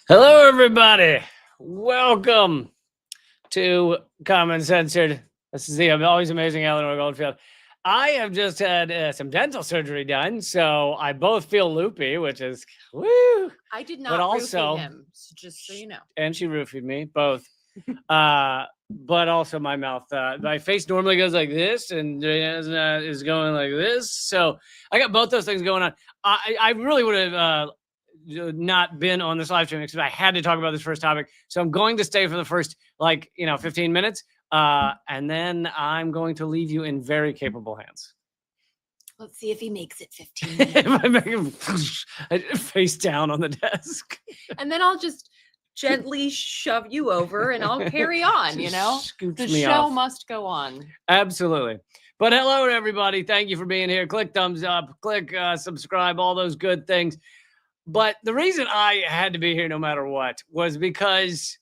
Hello, everybody. Welcome to Common Censored. This is the always amazing Eleanor Goldfield. I have just had some dental surgery done, so I both feel loopy, which is woo. I did But not roofie also, him, just so you know. and she roofied me both. But also my mouth, my face normally goes like this, and is going like this. So I got both those things going on. I really would have not been on this live stream because I had to talk about this first topic. So I'm going to stay for the first 15 minutes. And then I'm going to leave you in very capable hands. Let's see if he makes it 15 minutes. If I make him face down on the desk. And then I'll just gently shove you over and I'll carry on, you know? The show must go on. Absolutely. But hello, everybody. Thank you for being here. Click thumbs up, click subscribe, all those good things. But the reason I had to be here no matter what was because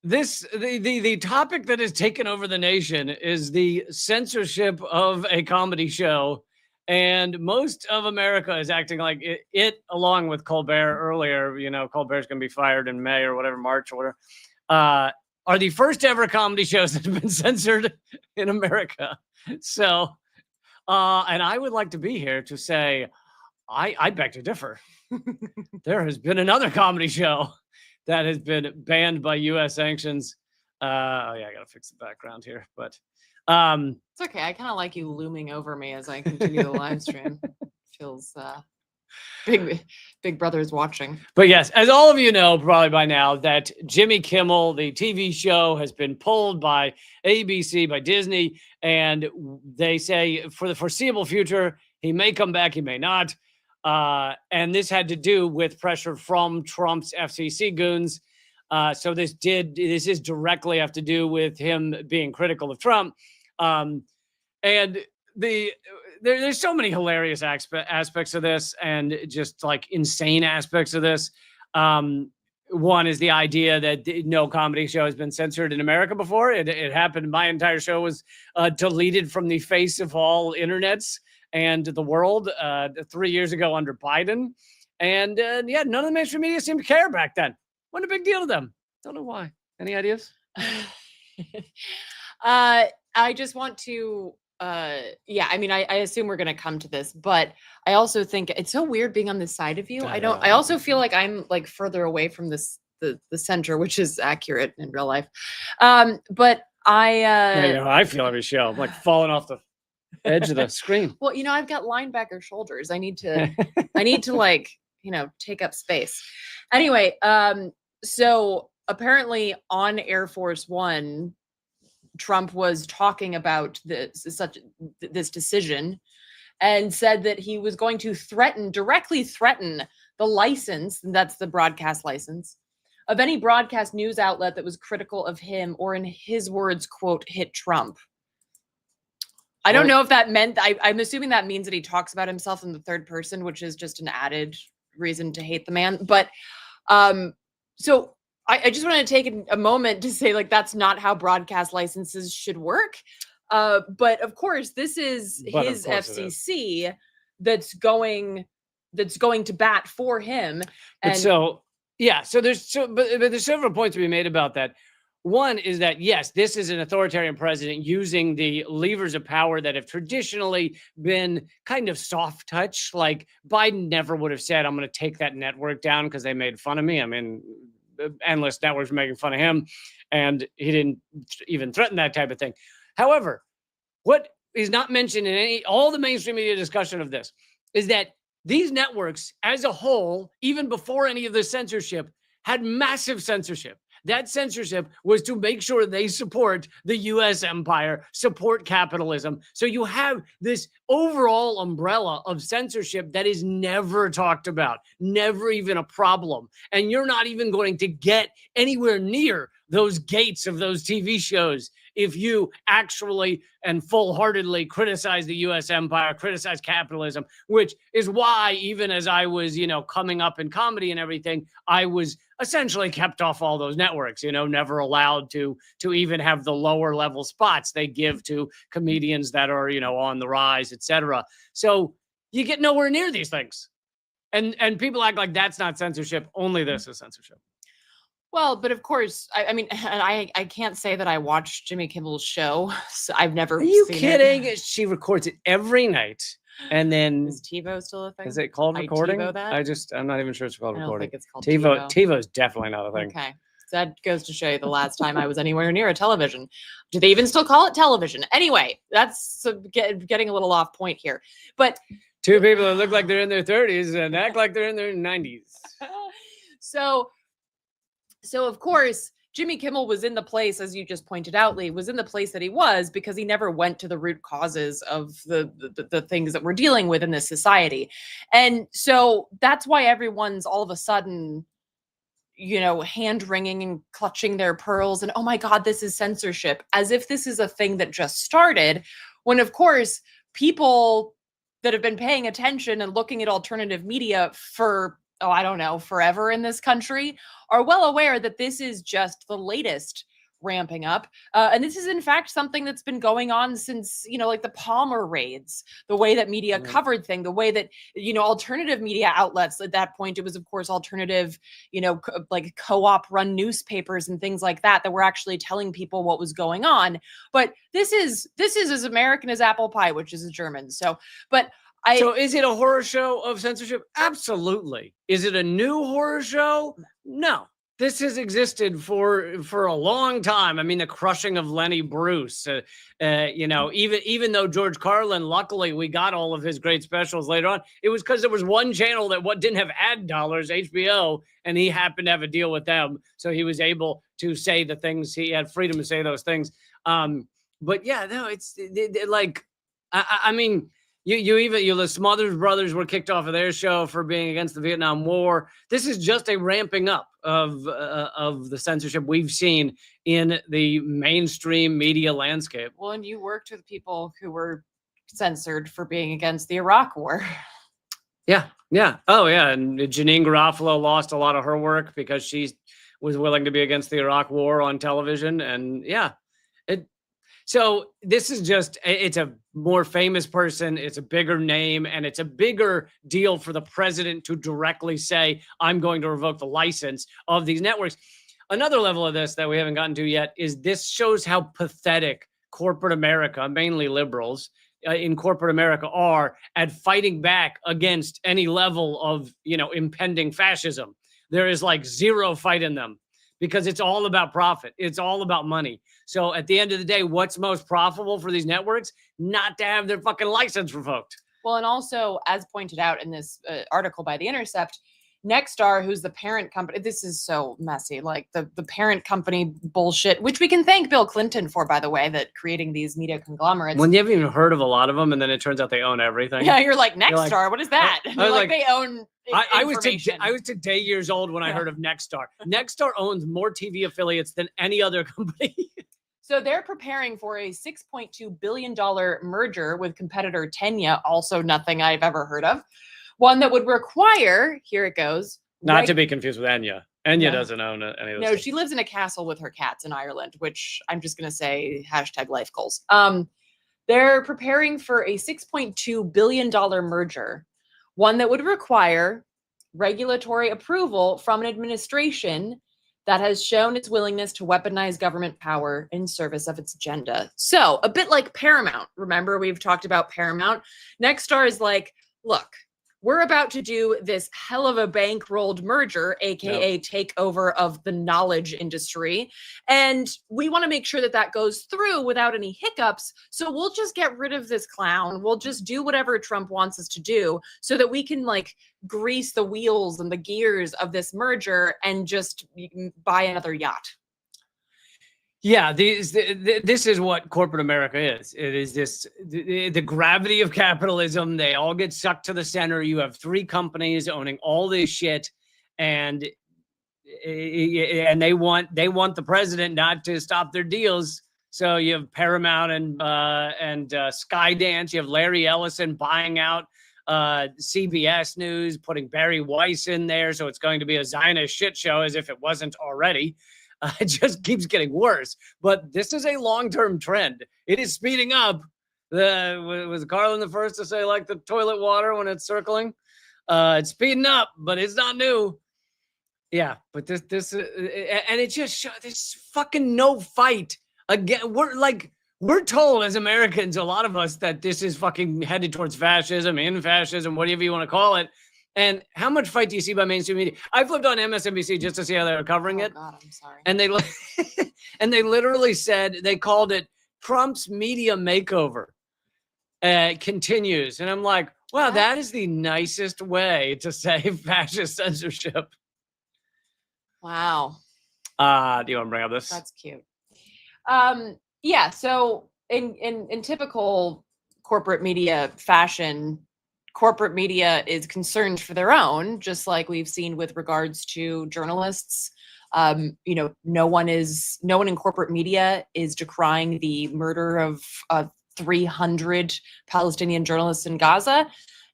the topic that has taken over the nation is the censorship of a comedy show. And most of America is acting like it along with Colbert earlier, Colbert's going to be fired in May or whatever, March or whatever, are the first ever comedy shows that have been censored in America. So, and I would like to be here to say, I beg to differ. There has been another comedy show that has been banned by U.S. sanctions. I got to fix the background here, but it's okay. I kind of like you looming over me as I continue the live stream. Feels Big Brother is watching. But yes, as all of you know, probably by now, that Jimmy Kimmel, the TV show, has been pulled by ABC, by Disney, and they say for the foreseeable future, he may come back, he may not. And this had to do with pressure from Trump's FCC goons. So this is directly have to do with him being critical of Trump. And there's so many hilarious aspects of this and just like insane aspects of this. One is the idea that no comedy show has been censored in America before. It happened. My entire show was deleted from the face of all internets and the world 3 years ago under Biden. And none of the mainstream media seemed to care back then. Wasn't a big deal to them. Don't know why. Any ideas? I just want to, I assume we're going to come to this, but I also think it's so weird being on this side of you. I also feel like I'm like further away from the center, which is accurate in real life. But I feel every show. I'm like falling off the edge of the screen. Well, I've got linebacker shoulders. I need to take up space. Anyway, so apparently on Air Force One, Trump was talking about this decision and said that he was going to directly threaten the license, and that's the broadcast license, of any broadcast news outlet that was critical of him or, in his words, quote, hit Trump. I don't know if that meant, I'm assuming that means that he talks about himself in the third person, which is just an added reason to hate the man. But so I just want to take a moment to say, like, that's not how broadcast licenses should work. But of course, this is his FCC that's going to bat for him. And so there's several points to be made about that. One is that, yes, this is an authoritarian president using the levers of power that have traditionally been kind of soft touch. Like Biden never would have said, I'm going to take that network down because they made fun of me. I mean, endless networks were making fun of him, and he didn't even threaten that type of thing. However, what is not mentioned in all the mainstream media discussion of this is that these networks as a whole, even before any of the censorship, had massive censorship. That censorship was to make sure they support the U.S. empire, support capitalism. So you have this overall umbrella of censorship that is never talked about, never even a problem. And you're not even going to get anywhere near those gates of those TV shows if you actually and full-heartedly criticize the U.S. empire, criticize capitalism, which is why even as I was, coming up in comedy and everything, I was essentially kept off all those networks, never allowed to even have the lower level spots they give to comedians that are, on the rise, etc. So you get nowhere near these things. And people act like that's not censorship. Only this is censorship. Well, but of course, I mean, and I can't say that I watched Jimmy Kimmel's show. So I've never Are you seen kidding? it. She records it every night. And then Is TiVo still a thing? is it called I recording? TiVo that? I'm not even sure it's called I don't recording. think it's called TiVo. TiVo. TiVo is definitely not a thing. Okay. So that goes to show you the last time I was anywhere near a television. Do they even still call it television? Anyway, that's getting a little off point here. But two people that look like they're in their 30s and act like they're in their 90s. So of course, Jimmy Kimmel was in the place, as you just pointed out, Lee, was in the place that he was because he never went to the root causes of the things that we're dealing with in this society. And so that's why everyone's all of a sudden, hand wringing and clutching their pearls and, oh my God, this is censorship, as if this is a thing that just started, when of course people that have been paying attention and looking at alternative media for, I don't know, forever in this country are well aware that this is just the latest ramping up. And this is in fact something that's been going on since, like the Palmer raids, the way that media covered thing, the way that, alternative media outlets at that point, it was of course alternative, like co-op run newspapers and things like that were actually telling people what was going on. But this is as American as apple pie, which is a German. So is it a horror show of censorship? Absolutely. Is it a new horror show? No. This has existed for a long time. I mean, the crushing of Lenny Bruce, even though George Carlin, luckily we got all of his great specials later on, it was because there was one channel that didn't have ad dollars, HBO, and he happened to have a deal with them. So he was able to say the things, he had freedom to say those things. But yeah, no, it's like, I mean, the Smothers Brothers were kicked off of their show for being against the Vietnam War. This is just a ramping up of the censorship we've seen in the mainstream media landscape. Well, and you worked with people who were censored for being against the Iraq War. Yeah. Oh, yeah. And Janine Garofalo lost a lot of her work because she was willing to be against the Iraq War on television. And yeah, so this is it's a more famous person, it's a bigger name, and it's a bigger deal for the president to directly say, I'm going to revoke the license of these networks. Another level of this that we haven't gotten to yet is this shows how pathetic corporate America, mainly liberals in corporate America, are at fighting back against any level of, impending fascism. There is like zero fight in them because it's all about profit. It's all about money. So at the end of the day, what's most profitable for these networks? Not to have their fucking license revoked. Well, and also, as pointed out in this article by The Intercept, Nexstar, who's the parent company, this is so messy, like the parent company bullshit, which we can thank Bill Clinton for, by the way, that creating these media conglomerates. When you haven't even heard of a lot of them, and then it turns out they own everything. Yeah, you're like, Nexstar, what is that? They own I was today years old when I heard of Nexstar. Nexstar owns more TV affiliates than any other company. So they're preparing for a $6.2 billion merger with competitor Tenya, also nothing I've ever heard of. One that would require, here it goes. Not to be confused with Enya. Enya doesn't own any of those. No, she lives in a castle with her cats in Ireland, which I'm just going to say #life goals. They're preparing for a $6.2 billion merger, one that would require regulatory approval from an administration that has shown its willingness to weaponize government power in service of its agenda. So a bit like Paramount. Remember, we've talked about Paramount. Nexstar is like, look, we're about to do this hell of a bankrolled merger, aka takeover of the knowledge industry. And we want to make sure that that goes through without any hiccups. So we'll just get rid of this clown. We'll just do whatever Trump wants us to do so that we can grease the wheels and the gears of this merger and just buy another yacht. Yeah, this is what corporate America is. It is the gravity of capitalism. They all get sucked to the center. You have three companies owning all this shit, and they want the president not to stop their deals. So you have Paramount and Skydance. You have Larry Ellison buying out CBS News, putting Barry Weiss in there. So it's going to be a Zionist shit show, as if it wasn't already. It just keeps getting worse. But this is a long-term trend. It is speeding up. Was Carlin the first to say, like the toilet water when it's circling? It's speeding up, but it's not new. Yeah, but and it just this fucking no fight again. We're told as Americans, a lot of us, that this is fucking headed towards fascism, in fascism, whatever you want to call it. And how much fight do you see by mainstream media? I flipped on MSNBC just to see how they were covering it. God, I'm sorry. And they and they literally said, they called it Trump's media makeover continues. And I'm like, wow, that is the nicest way to say fascist censorship. Wow. Do you want to bring up this? That's cute. Yeah. So in typical corporate media fashion, corporate media is concerned for their own, just like we've seen with regards to journalists. No one in corporate media is decrying the murder of 300 Palestinian journalists in Gaza.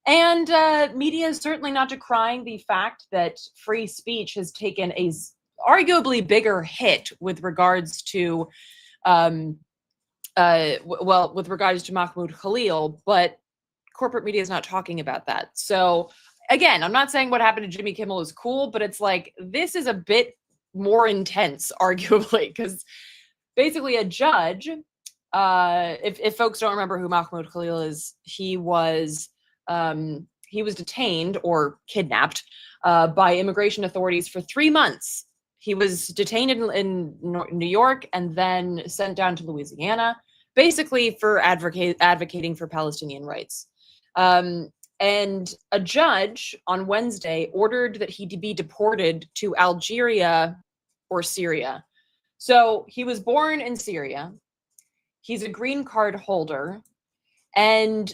And media is certainly not decrying the fact that free speech has taken a arguably bigger hit with regards to, with regards to Mahmoud Khalil, but corporate media is not talking about that. So again, I'm not saying what happened to Jimmy Kimmel is cool, but it's like, this is a bit more intense, arguably, because basically a judge, if folks don't remember who Mahmoud Khalil is, he was detained or kidnapped by immigration authorities for 3 months. He was detained in New York and then sent down to Louisiana, basically for advocating for Palestinian rights. And a judge on Wednesday ordered that he be deported to Algeria or Syria. So he was born in Syria. He's a green card holder. And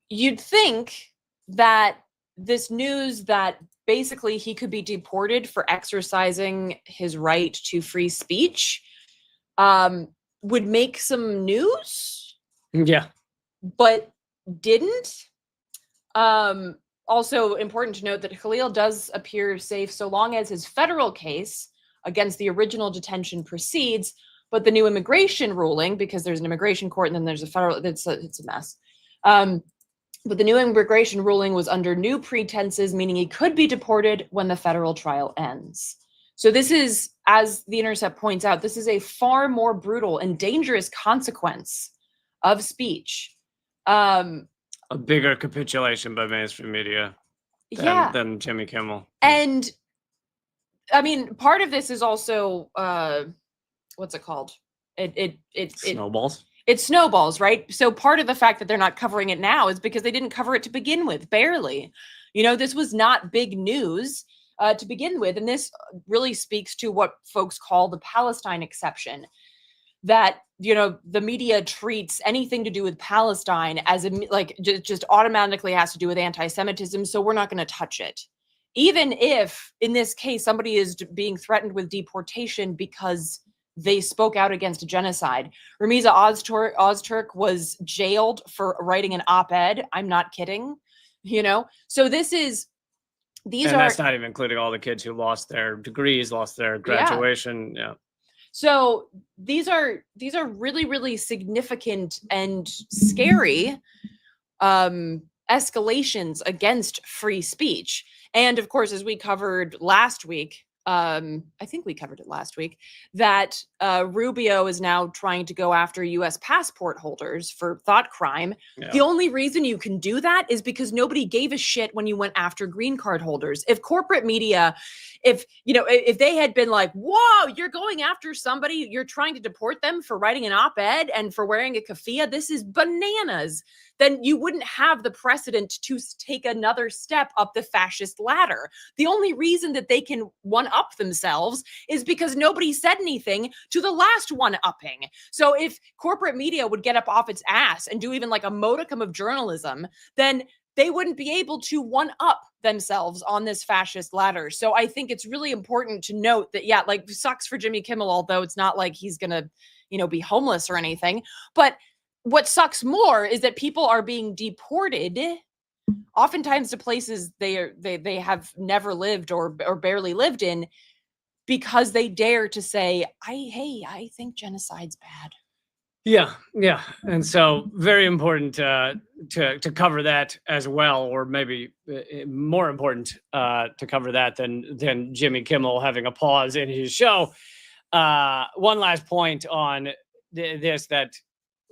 you'd think that this news that basically he could be deported for exercising his right to free speech would make some news. Yeah. But didn't. Also important to note that Khalil does appear safe so long as his federal case against the original detention proceeds, but the new immigration ruling, because there's an immigration court and then there's a federal, it's a mess. But the new immigration ruling was under new pretenses, meaning he could be deported when the federal trial ends. So this is, as The Intercept points out, this is a far more brutal and dangerous consequence of speech. A bigger capitulation by mainstream media than Jimmy Kimmel. And I mean, part of this is also what's it called? It snowballs. It snowballs, right? So part of the fact that they're not covering it now is because they didn't cover it to begin with, barely. This was not big news to begin with, and this really speaks to what folks call the Palestine exception. That the media treats anything to do with Palestine as just automatically has to do with anti-Semitism, so we're not going to touch it. Even if, in this case, somebody is being threatened with deportation because they spoke out against a genocide. Ramiza Ozturk was jailed for writing an op-ed. I'm not kidding. So that's not even including all the kids who lost their degrees, lost their graduation. Yeah. So these are really, really significant and scary escalations against free speech. And of course, as we covered last week, I think we covered it last week, that Rubio is now trying to go after U.S. passport holders for thought crime. Yeah. The only reason you can do that is because nobody gave a shit when you went after green card holders. If corporate media, if they had been like, whoa, you're going after somebody, you're trying to deport them for writing an op-ed and for wearing a keffiyeh, this is bananas, then you wouldn't have the precedent to take another step up the fascist ladder. The only reason that they can one-up themselves is because nobody said anything to the last one-upping. So if corporate media would get up off its ass and do even like a modicum of journalism, then they wouldn't be able to one-up themselves on this fascist ladder. So I think it's really important to note that, sucks for Jimmy Kimmel, although it's not like he's going to, be homeless or anything. But what sucks more is that people are being deported, oftentimes to places they have never lived or barely lived in, because they dare to say, I think genocide's bad. Yeah. And so very important to cover that as well, or maybe more important to cover that than Jimmy Kimmel having a pause in his show. One last point on this that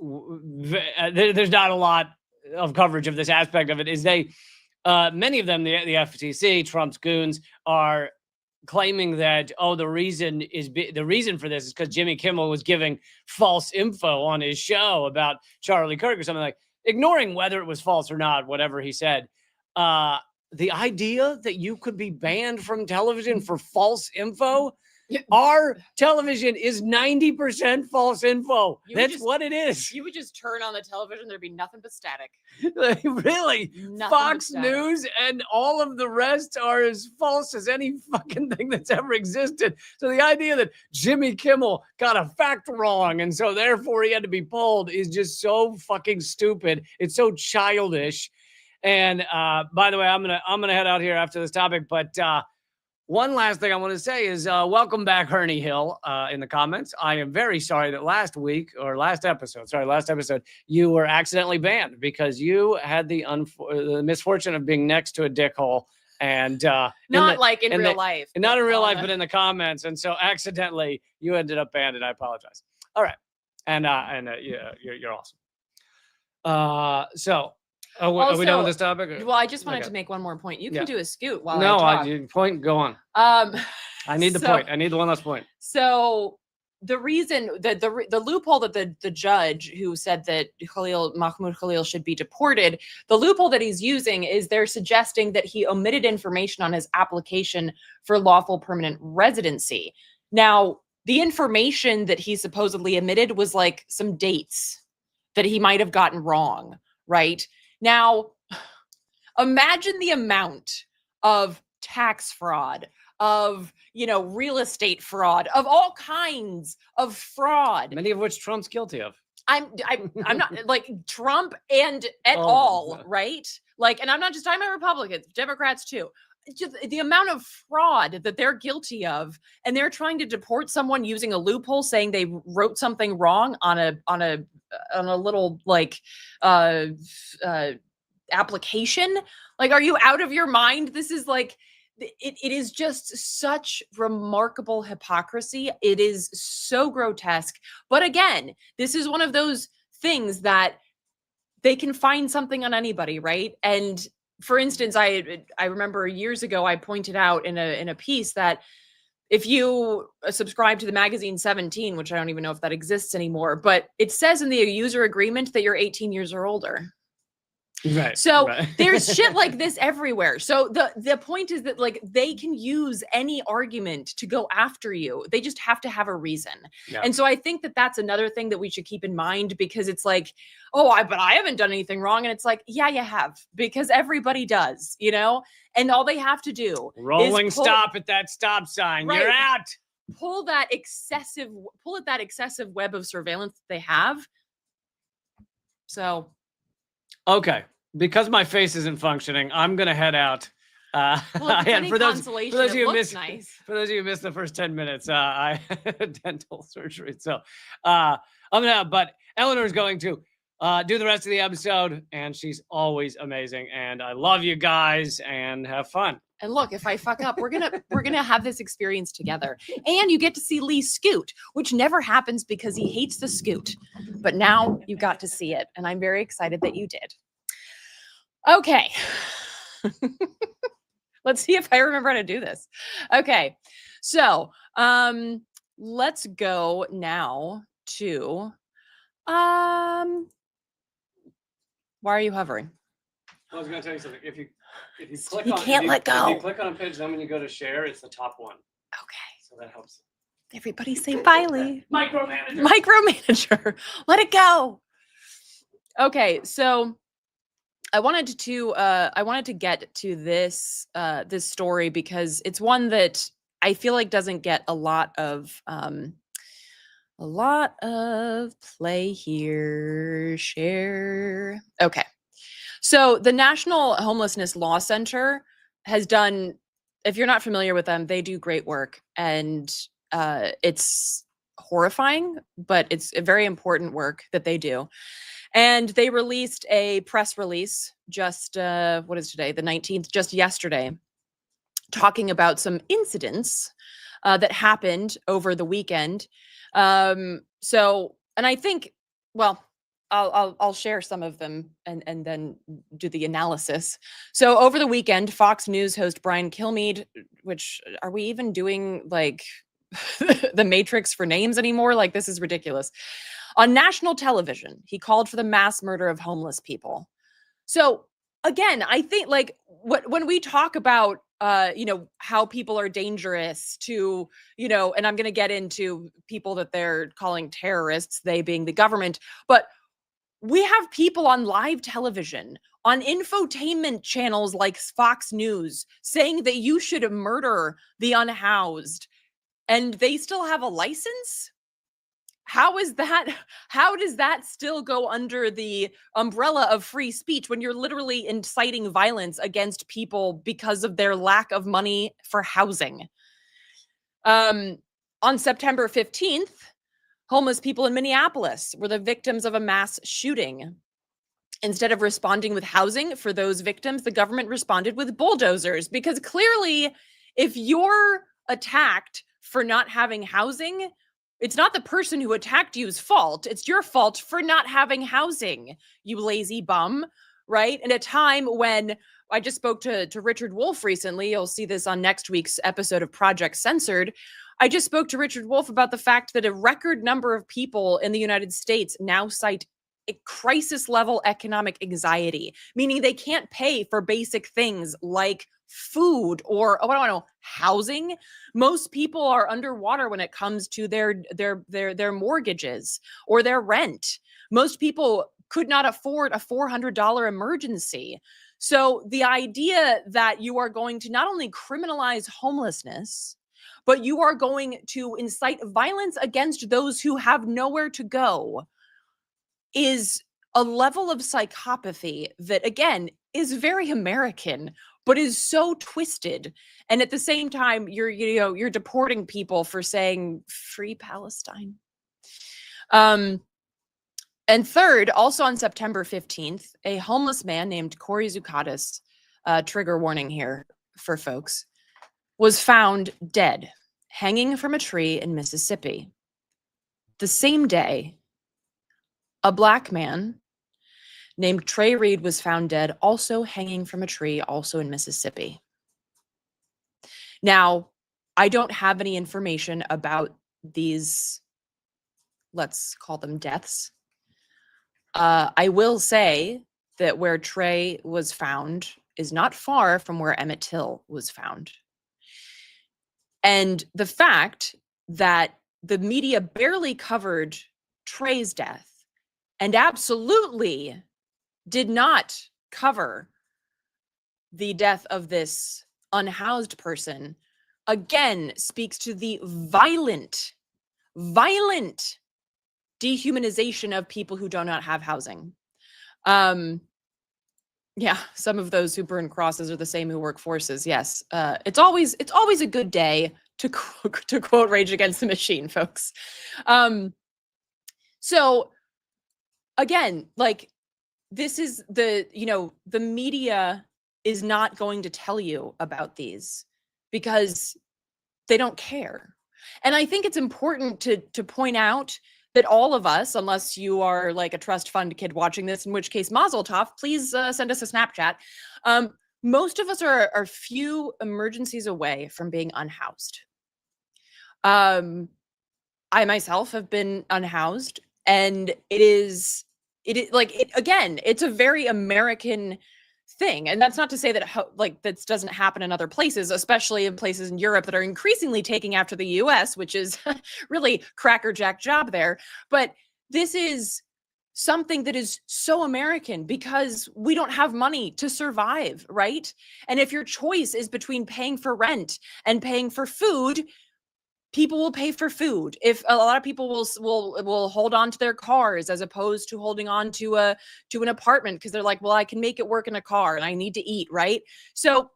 there's not a lot of coverage of this aspect of it is many of them, the FTC, Trump's goons, are claiming that the reason for this is because Jimmy Kimmel was giving false info on his show about Charlie Kirk or something, like ignoring whether it was false or not, whatever he said. The idea that you could be banned from television for false info. Our television is 90% false info. That's what it is. You would just turn on the television, there'd be nothing but static. Really? Nothing Fox News and all of the rest are as false as any fucking thing that's ever existed. So the idea that Jimmy Kimmel got a fact wrong and so therefore he had to be pulled is just so fucking stupid. It's so childish. And by the way, I'm gonna head out here after this topic, but one last thing I want to say is welcome back, Ernie Hill, in the comments. I am very sorry that last episode, you were accidentally banned because you had the misfortune of being next to a dickhole. And not in real life. Not in real life, but in the comments. And so accidentally you ended up banned, and I apologize. All right. And yeah, you're awesome. So are we done with this topic? Well, I just wanted to make one more point. You can do a scoot while point. Go on. I need the point. I need the one last point. So the reason that the loophole that the judge who said that Mahmoud Khalil should be deported, the loophole that he's using is they're suggesting that he omitted information on his application for lawful permanent residency. Now, the information that he supposedly omitted was like some dates that he might have gotten wrong, right? Now, imagine the amount of tax fraud, of, real estate fraud, of all kinds of fraud. Many of which Trump's guilty of. I'm not like Trump and at all, right? Like, and I'm not just talking about Republicans, Democrats too. Just the amount of fraud that they're guilty of, and they're trying to deport someone using a loophole, saying they wrote something wrong on a little application. Like, are you out of your mind? This is like, it is just such remarkable hypocrisy. It is so grotesque. But again, this is one of those things that they can find something on anybody, right? And for instance, I remember years ago, I pointed out in a piece that if you subscribe to the magazine 17, which I don't even know if that exists anymore, but it says in the user agreement that you're 18 years or older. Right. So there's shit like this everywhere. So the point is that like they can use any argument to go after you. They just have to have a reason. Yeah. And so I think that that's another thing that we should keep in mind, because it's like, but I haven't done anything wrong. And it's like, yeah, you have, because everybody does, and all they have to do rolling stop at that stop sign. Right. You're out. Pull at that excessive web of surveillance that they have. So. Okay. Because my face isn't functioning, I'm gonna head out. For those of you who missed the first 10 minutes, I had dental surgery, so I'm gonna out. But Eleanor's going to do the rest of the episode, and she's always amazing. And I love you guys, and have fun. And look, if I fuck up, we're gonna have this experience together, and you get to see Lee scoot, which never happens because he hates the scoot. But now you got to see it, and I'm very excited that you did. Okay. Let's see if I remember how to do this. Okay. So, let's go now to, why are you hovering? I was going to tell you something. If you click you can't let go. If you click on a page, then when you go to share, it's the top one. Okay. So that helps. Everybody say bye, Lee. Micromanager. Let it go. Okay. So, I wanted to get to this story because it's one that I feel like doesn't get a lot of play here. Share. Okay. So the National Homelessness Law Center has done, if you're not familiar with them, they do great work, and it's horrifying, but it's a very important work that they do. And they released a press release just, what is today? The 19th, just yesterday, talking about some incidents that happened over the weekend. So, and I think, well, I'll share some of them and then do the analysis. So over the weekend, Fox News host Brian Kilmeade, which are we even doing like the Matrix for names anymore? Like, this is ridiculous. On national television, he called for the mass murder of homeless people. So again, I think like when we talk about how people are dangerous to, and I'm going to get into people that they're calling terrorists, they being the government, but we have people on live television, on infotainment channels like Fox News, saying that you should murder the unhoused, and they still have a license? How is that? How does that still go under the umbrella of free speech when you're literally inciting violence against people because of their lack of money for housing? On September 15th, homeless people in Minneapolis were the victims of a mass shooting. Instead of responding with housing for those victims, the government responded with bulldozers, because clearly, if you're attacked for not having housing, it's not the person who attacked you's fault. It's your fault for not having housing, you lazy bum, right? In a time when I just spoke to Richard Wolff recently, you'll see this on next week's episode of Project Censored. I just spoke to Richard Wolff about the fact that a record number of people in the United States now cite a crisis level economic anxiety, meaning they can't pay for basic things like food or, oh, I don't know, housing. Most people are underwater when it comes to their mortgages or their rent. Most people could not afford a $400 emergency. So the idea that you are going to not only criminalize homelessness, but you are going to incite violence against those who have nowhere to go is a level of psychopathy that, again, is very American, but is so twisted. And at the same time, you're deporting people for saying free Palestine. And third, also on September 15th, a homeless man named Corey Zukatis, trigger warning here for folks, was found dead, hanging from a tree in Mississippi. The same day, a Black man named Trey Reed was found dead, also hanging from a tree, also in Mississippi. Now, I don't have any information about these, let's call them deaths. I will say that where Trey was found is not far from where Emmett Till was found. And the fact that the media barely covered Trey's death and absolutely did not cover the death of this unhoused person, again, speaks to the violent dehumanization of people who do not have housing. Yeah, some of those who burn crosses are the same who work forces. Yes, it's always a good day to quote Rage Against the Machine, folks. So again, like, this is the media is not going to tell you about these because they don't care. And I think it's important to point out that all of us, unless you are like a trust fund kid watching this, in which case Mazel Tov, please send us a Snapchat. Most of us are a few emergencies away from being unhoused. I myself have been unhoused, and again, it's a very American thing. And that's not to say that that doesn't happen in other places, especially in places in Europe that are increasingly taking after the US, which is really crackerjack job there. But this is something that is so American because we don't have money to survive, right? And if your choice is between paying for rent and paying for food, people will pay for food. If a lot of people will hold on to their cars as opposed to holding on to an apartment because they're like, well, I can make it work in a car and I need to eat, right? So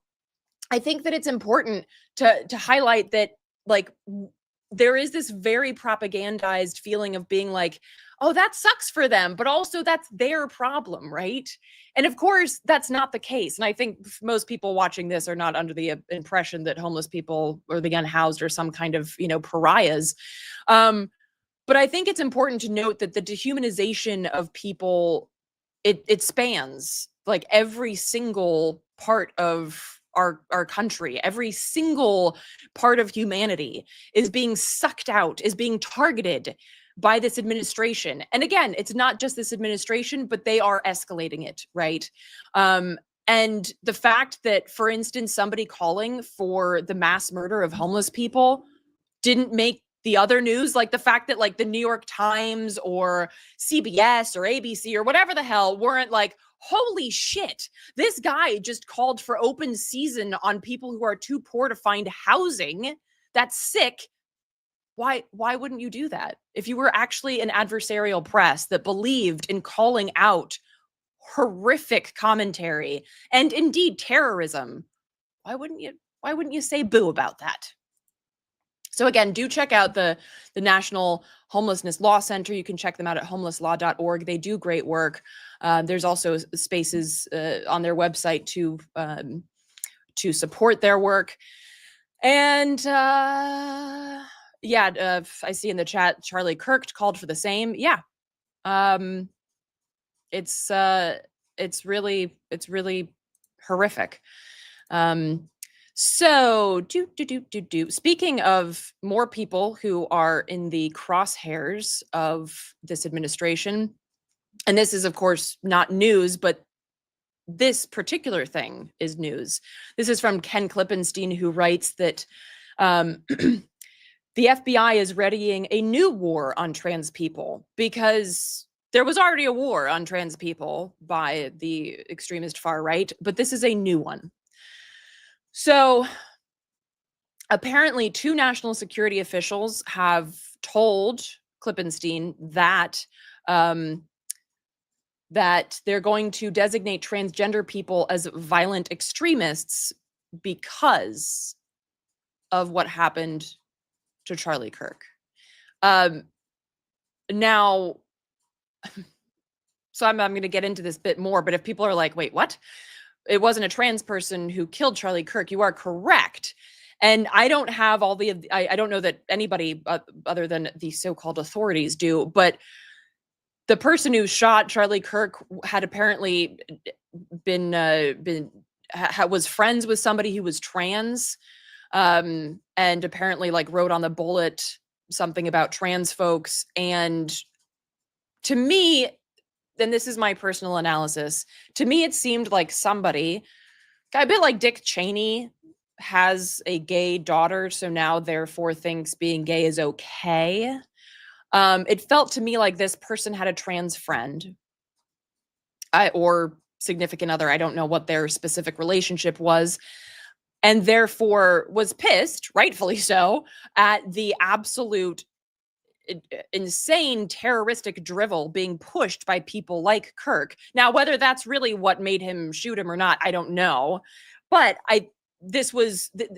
I think that it's important to highlight that, like, there is this very propagandized feeling of being like, oh, that sucks for them, but also that's their problem, right? And of course, that's not the case. And I think most people watching this are not under the impression that homeless people or the unhoused are some kind of, pariahs. But I think it's important to note that the dehumanization of people, it spans like every single part of our country. Every single part of humanity is being sucked out, is being targeted by this administration. And again, it's not just this administration, but they are escalating it, right? And the fact that, for instance, somebody calling for the mass murder of homeless people didn't make the other news, like the fact that like the New York Times or CBS or ABC or whatever the hell weren't like, holy shit, this guy just called for open season on people who are too poor to find housing. That's sick. Why wouldn't you do that? If you were actually an adversarial press that believed in calling out horrific commentary and indeed terrorism, why wouldn't you say boo about that? So again, do check out the National Homelessness Law Center. You can check them out at homelesslaw.org. They do great work. There's also spaces on their website to support their work. And I see in the chat Charlie Kirk called for the same. Yeah, it's really horrific. So, speaking of more people who are in the crosshairs of this administration, and this is, of course, not news, but this particular thing is news. This is from Ken Klippenstein, who writes that the FBI is readying a new war on trans people because there was already a war on trans people by the extremist far right, but this is a new one. So apparently 2 national security officials have told Klippenstein that that they're going to designate transgender people as violent extremists because of what happened to Charlie Kirk. Now, so I'm going to get into this bit more, but if people are like, wait, what? It wasn't a trans person who killed Charlie Kirk. You are correct. And I don't have all I don't know that anybody other than the so-called authorities do, but the person who shot Charlie Kirk had apparently was friends with somebody who was trans, and apparently like wrote on the bullet something about trans folks. And to me, and this is my personal analysis, to me, it seemed like somebody, a bit like Dick Cheney, has a gay daughter, so now therefore thinks being gay is okay. It felt to me like this person had a trans friend or significant other. I don't know what their specific relationship was, and therefore was pissed, rightfully so, at the absolute insane terroristic drivel being pushed by people like Kirk. Now, whether that's really what made him shoot him or not, I don't know. But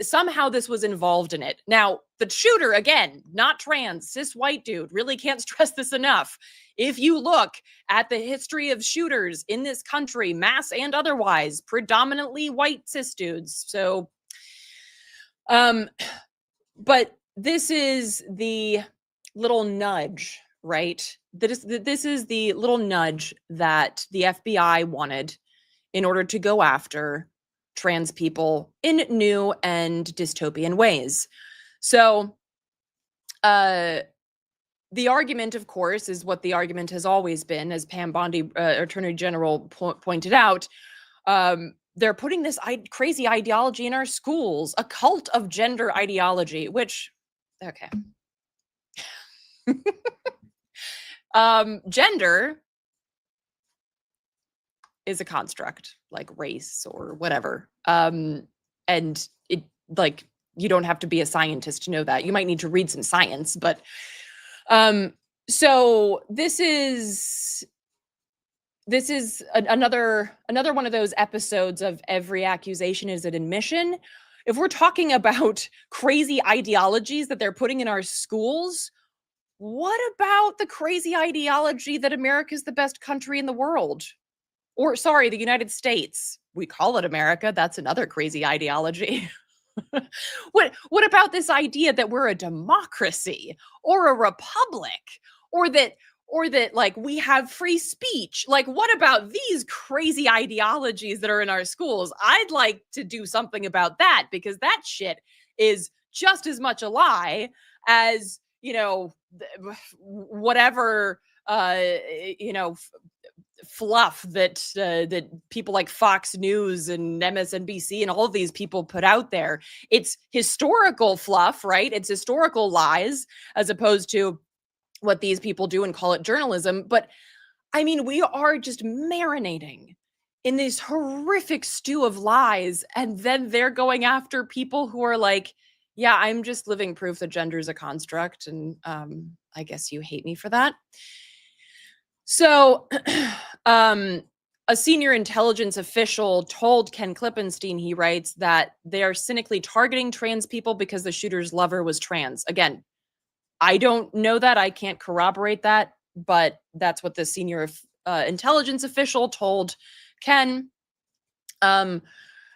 somehow this was involved in it. Now, the shooter, again, not trans, cis white dude, really can't stress this enough. If you look at the history of shooters in this country, mass and otherwise, predominantly white cis dudes. So, but this is the little nudge, right? This is the little nudge that the FBI wanted in order to go after trans people in new and dystopian ways. So the argument, of course, is what the argument has always been, as Pam Bondi, Attorney General, pointed out. They're putting this crazy ideology in our schools, a cult of gender ideology, which, okay. Gender is a construct like race or whatever. And it, like, you don't have to be a scientist to know that. You might need to read some science, but so this is another one of those episodes of every accusation is an admission. if we're talking about crazy ideologies that they're putting in our schools, what about the crazy ideology that America is the best country in the world? Or sorry, the United States. We call it America. That's another crazy ideology. What about this idea that we're a democracy or a republic or that like we have free speech? Like what about these crazy ideologies that are in our schools? I'd like to do something about that because that shit is just as much a lie as, whatever fluff that people like Fox News and MSNBC and all of these people put out there. It's historical fluff, right? It's historical lies as opposed to what these people do and call it journalism. But I mean, we are just marinating in this horrific stew of lies, and then they're going after people who are like, yeah, I'm just living proof that gender is a construct, and I guess you hate me for that. So, a senior intelligence official told Ken Klippenstein, he writes, that they are cynically targeting trans people because the shooter's lover was trans. Again, I don't know that. I can't corroborate that, but that's what the senior intelligence official told Ken.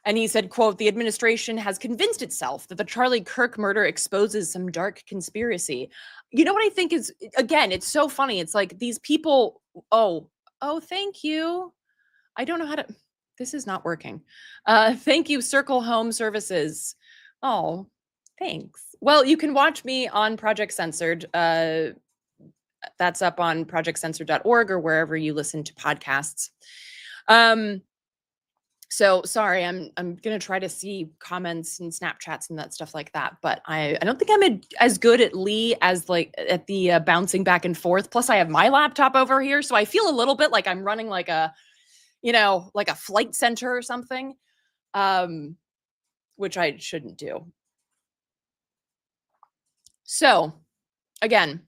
And he said, quote, the administration has convinced itself that the Charlie Kirk murder exposes some dark conspiracy. You know what I think is, again, it's so funny. It's like these people, oh, thank you. I don't know how to, this is not working. Thank you, Circle Home Services. Oh, thanks. Well, you can watch me on Project Censored. That's up on projectcensored.org or wherever you listen to podcasts. So sorry, I'm gonna try to see comments and Snapchats and that stuff like that, but I don't think I'm as good at Lee as like at the bouncing back and forth. Plus, I have my laptop over here, so I feel a little bit like I'm running like a, like a flight center or something, which I shouldn't do. So, again,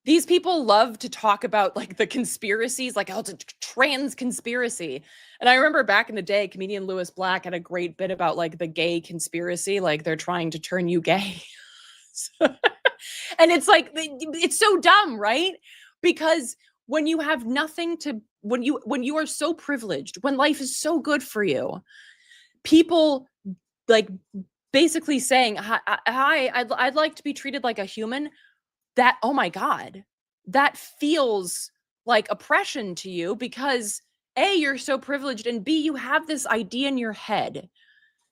these people love to talk about like the conspiracies, like, oh, it's a trans conspiracy. And I remember back in the day, comedian Lewis Black had a great bit about like the gay conspiracy, like they're trying to turn you gay. And it's like, it's so dumb, right? Because when you have nothing to, when you are so privileged, when life is so good for you, people like basically saying, hi, I'd like to be treated like a human. That, oh my God, that feels like oppression to you because A, you're so privileged, and B, you have this idea in your head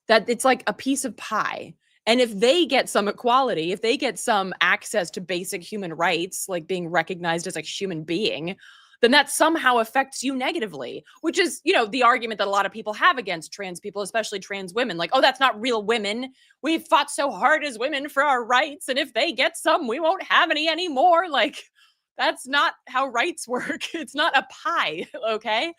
that it's like a piece of pie. And if they get some equality, if they get some access to basic human rights, like being recognized as a human being, then that somehow affects you negatively, which is, the argument that a lot of people have against trans people, especially trans women. Like, oh, that's not real women. We've fought so hard as women for our rights. And if they get some, we won't have any anymore. Like, that's not how rights work. It's not a pie. Okay.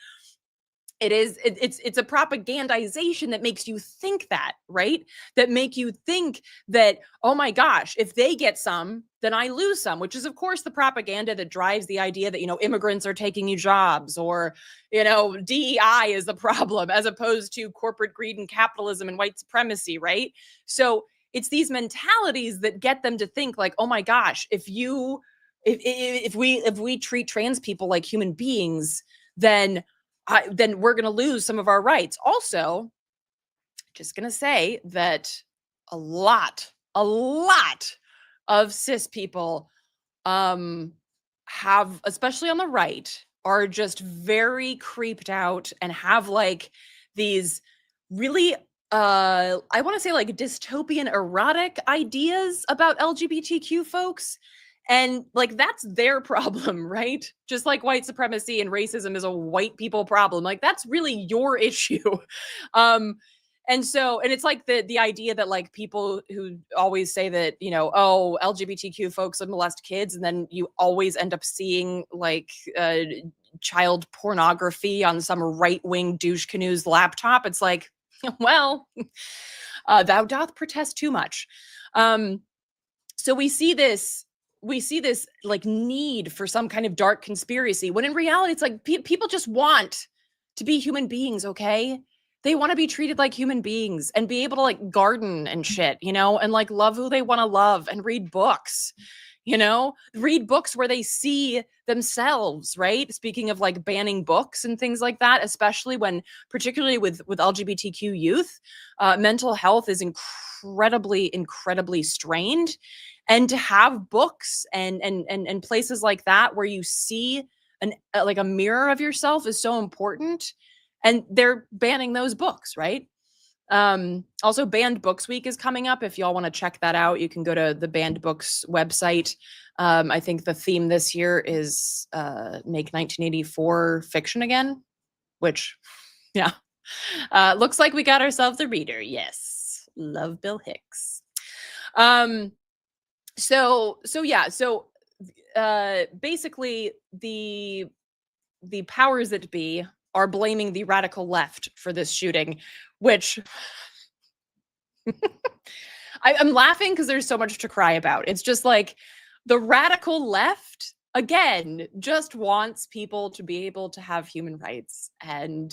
It's a propagandization that makes you think that, right? That make you think that, oh my gosh, if they get some, then I lose some, which is of course the propaganda that drives the idea that, immigrants are taking you jobs or, DEI is the problem as opposed to corporate greed and capitalism and white supremacy, right? So it's these mentalities that get them to think like, oh my gosh, if we treat trans people like human beings, then we're going to lose some of our rights. Also, just going to say that a lot of cis people have, especially on the right, are just very creeped out and have like these really, I want to say like dystopian erotic ideas about LGBTQ folks. And like, that's their problem, right? Just like white supremacy and racism is a white people problem. Like, that's really your issue. And it's like the idea that like people who always say that, oh, LGBTQ folks would molest kids. And then you always end up seeing like child pornography on some right-wing douche canoe's laptop. It's like, well, thou doth protest too much. So we see this like need for some kind of dark conspiracy when in reality it's like people just want to be human beings. Okay. They want to be treated like human beings and be able to like garden and shit, you know, and like love who they want to love and read books, you know, read books where they see themselves, right? Speaking of like banning books and things like that, especially when, particularly with LGBTQ youth, mental health is incredibly strained. And to have books and places like that where you see like a mirror of yourself is so important, and they're banning those books, right? Also, Banned Books Week is coming up. If y'all want to check that out, you can go to the Banned Books website. I think the theme this year is make 1984 fiction again, which, yeah, looks like we got ourselves a reader. Yes, love Bill Hicks. So basically the powers that be are blaming the radical left for this shooting, which I'm laughing because there's so much to cry about. It's just like the radical left, again, just wants people to be able to have human rights. And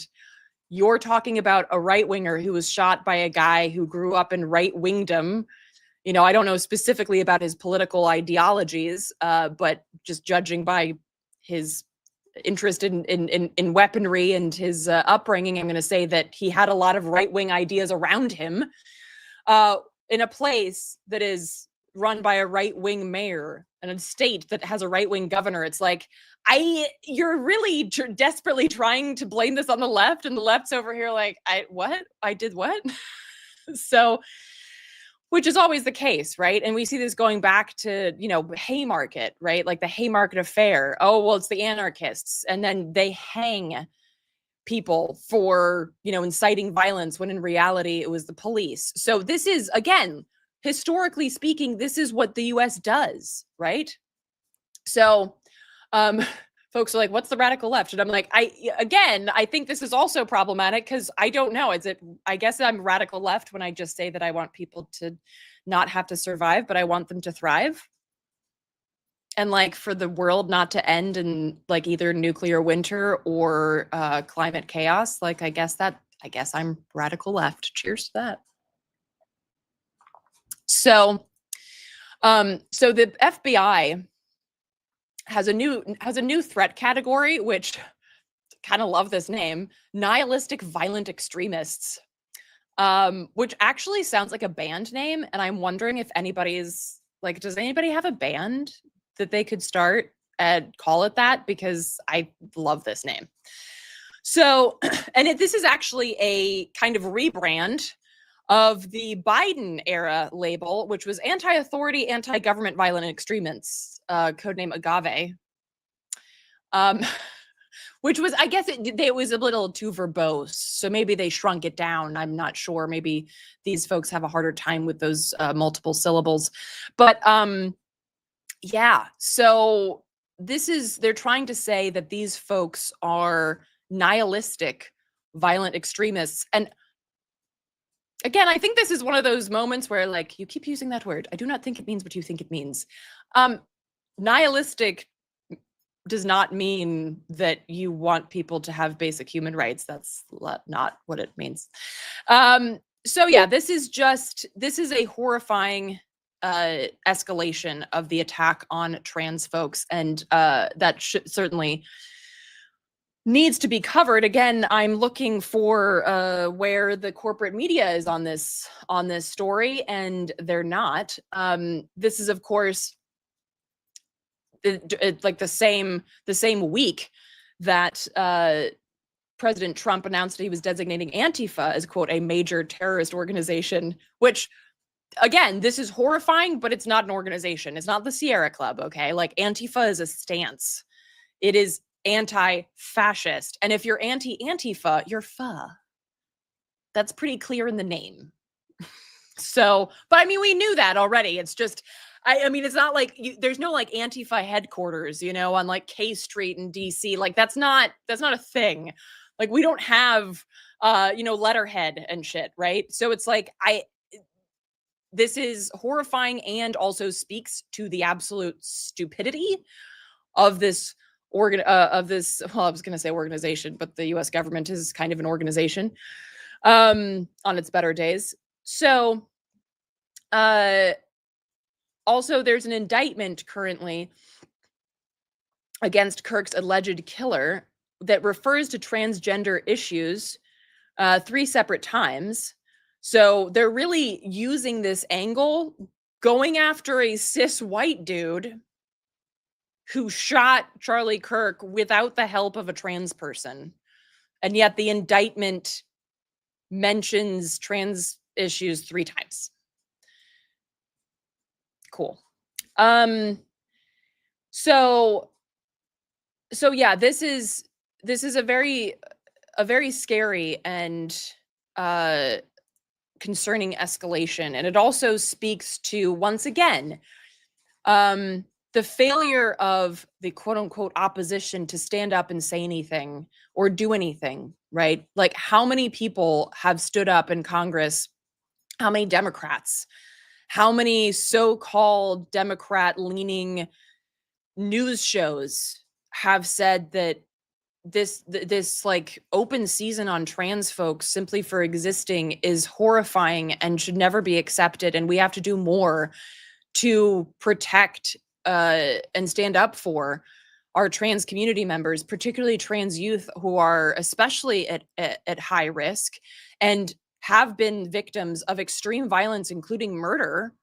you're talking about a right winger who was shot by a guy who grew up in right wingdom. You know, I don't know specifically about his political ideologies, but just judging by his interest in weaponry and his upbringing, I'm going to say that he had a lot of right-wing ideas around him in a place that is run by a right-wing mayor and a state that has a right-wing governor. It's like, you're really desperately trying to blame this on the left, and the left's over here like, I did what? So, which is always the case, right? And we see this going back to, you know, Haymarket, right? Like the Haymarket affair. Oh, well, it's the anarchists. And then they hang people for, you know, inciting violence when in reality it was the police. So this is, again, historically speaking, this is what the US does, right? So folks are like, what's the radical left? And I'm like, I think this is also problematic because I don't know. I guess I'm radical left when I just say that I want people to not have to survive, but I want them to thrive. And like for the world not to end in like either nuclear winter or climate chaos. Like, I guess I'm radical left. Cheers to that. So the FBI has a new threat category, which kind of love this name, nihilistic violent extremists, which actually sounds like a band name. And I'm wondering if anybody's like, does anybody have a band that they could start and call it that? Because I love this name. So, and this is actually a kind of rebrand of the Biden era label, which was anti-authority, anti-government violent extremists, codename Agave. Which was, I guess it was a little too verbose. So maybe they shrunk it down. I'm not sure. Maybe these folks have a harder time with those multiple syllables. But yeah, so they're trying to say that these folks are nihilistic, violent extremists. And again, I think this is one of those moments where like, you keep using that word. I do not think it means what you think it means. Nihilistic does not mean that you want people to have basic human rights. That's not what it means. So yeah, this is a horrifying escalation of the attack on trans folks, and that certainly needs to be covered. Again, I'm looking for where the corporate media is on this story, and they're not. This is, of course, like the same week that President Trump announced that he was designating Antifa as, quote, a major terrorist organization, which, again, this is horrifying, but it's not an organization. It's not the Sierra Club, okay? Like, Antifa is a stance. It is anti-fascist. And if you're anti-Antifa, you're fa. That's pretty clear in the name. So, but I mean, we knew that already. It's just, I mean, it's not like there's no like Antifa headquarters, you know, on like K Street in DC. Like that's not a thing. Like we don't have, you know, letterhead and shit, right? So it's like, this is horrifying and also speaks to the absolute stupidity of this well, I was going to say organization, but the US government is kind of an organization. on its better days. So, also, there's an indictment currently against Kirk's alleged killer that refers to transgender issues 3 separate times. So they're really using this angle, going after a cis white dude who shot Charlie Kirk without the help of a trans person. And yet the indictment mentions trans issues 3 times. Cool. So yeah, this is a very scary and concerning escalation, and it also speaks to, once again, the failure of the quote unquote opposition to stand up and say anything or do anything, right? Like, how many people have stood up in Congress? How many Democrats? How many so-called Democrat-leaning news shows have said that this like open season on trans folks simply for existing is horrifying and should never be accepted, and we have to do more to protect and stand up for our trans community members, particularly trans youth who are especially at high risk and have been victims of extreme violence, including murder,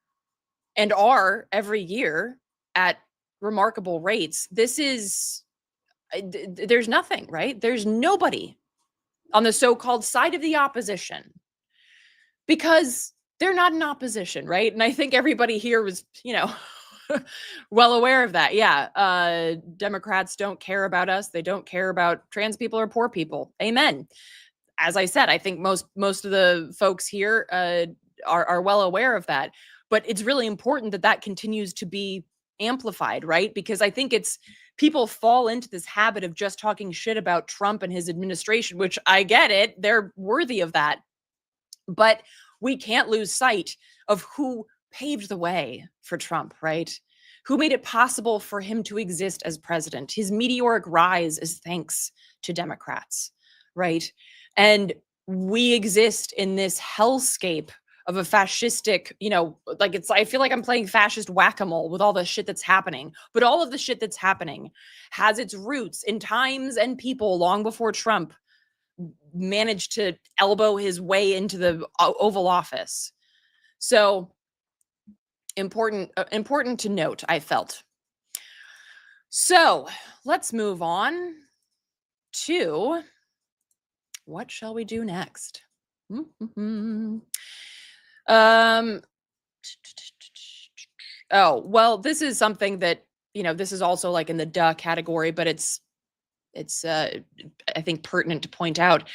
and are every year at remarkable rates. This is there's nothing, right? There's nobody on the so-called side of the opposition because they're not in opposition, right? And I think everybody here was, well aware of that. Yeah, Democrats don't care about us. They don't care about trans people or poor people. Amen. As I said, I think most of the folks here are well aware of that. But it's really important that that continues to be amplified, right? Because I think people fall into this habit of just talking shit about Trump and his administration, which I get it. They're worthy of that. But we can't lose sight of who paved the way for Trump, right? Who made it possible for him to exist as president. His meteoric rise is thanks to Democrats, right? And we exist in this hellscape of a fascistic, I feel like I'm playing fascist whack-a-mole with all the shit that's happening. But all of the shit that's happening has its roots in times and people long before Trump managed to elbow his way into the Oval Office. So important to note, I felt. So let's move on to what shall we do next? Oh, well, this is something that, this is also like in the duh category, but it's I think pertinent to point out.